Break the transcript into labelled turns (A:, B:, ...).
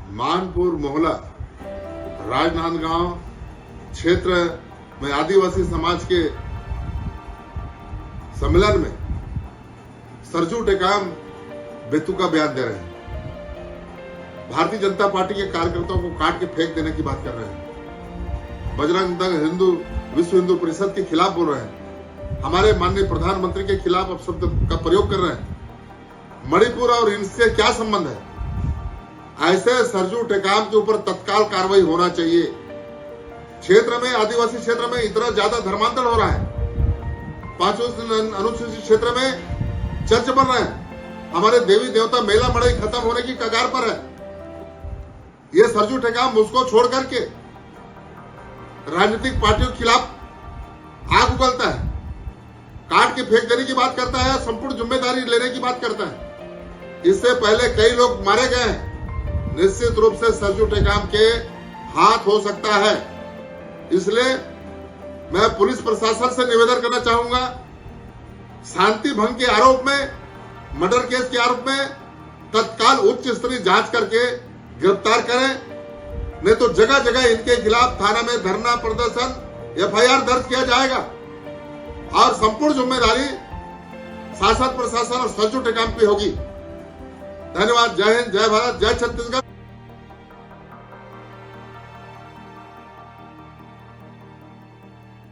A: मानपुर मोहल्ला राजनांदगांव क्षेत्र में आदिवासी समाज के सम्मेलन में सरजू टेकाम बेतुका बयान दे रहे हैं। भारतीय जनता पार्टी के कार्यकर्ताओं को काट के फेंक देने की बात कर रहे हैं। बजरंग दल हिंदू विश्व हिंदू परिषद के खिलाफ बोल रहे हैं। हमारे माननीय प्रधानमंत्री के खिलाफ अपशब्द का प्रयोग कर रहे हैं। मणिपुर और इनसे क्या संबंध है? ऐसे सरजू टेकाम के ऊपर तत्काल कार्रवाई होना चाहिए। क्षेत्र में, आदिवासी क्षेत्र में इतना ज्यादा धर्मांतरण हो रहा है। 5वें अनुसूचित क्षेत्र में चर्च बन रहे हैं। हमारे देवी देवता मेला मड़ई खत्म होने की कगार पर है। ये सरजू टेकाम उसको छोड़ करके राजनीतिक पार्टियों के खिलाफ आग उगलता है, काट के फेंक देने की बात करता है, संपूर्ण जिम्मेदारी लेने की बात करता है। इससे पहले कई लोग मारे गए हैं। निश्चित रूप से सरजू टेकाम के हाथ हो सकता है। इसलिए मैं पुलिस प्रशासन से निवेदन करना चाहूंगा, शांति भंग के आरोप में, मर्डर केस के आरोप में तत्काल उच्च स्तरीय जांच करके गिरफ्तार करें। नहीं तो जगह जगह इनके खिलाफ थाना में धरना प्रदर्शन, FIR दर्ज किया जाएगा और संपूर्ण जिम्मेदारी शासन प्रशासन और सरजू टेकाम की होगी। धन्यवाद। जय हिंद, जय भारत, जय छत्तीसगढ़।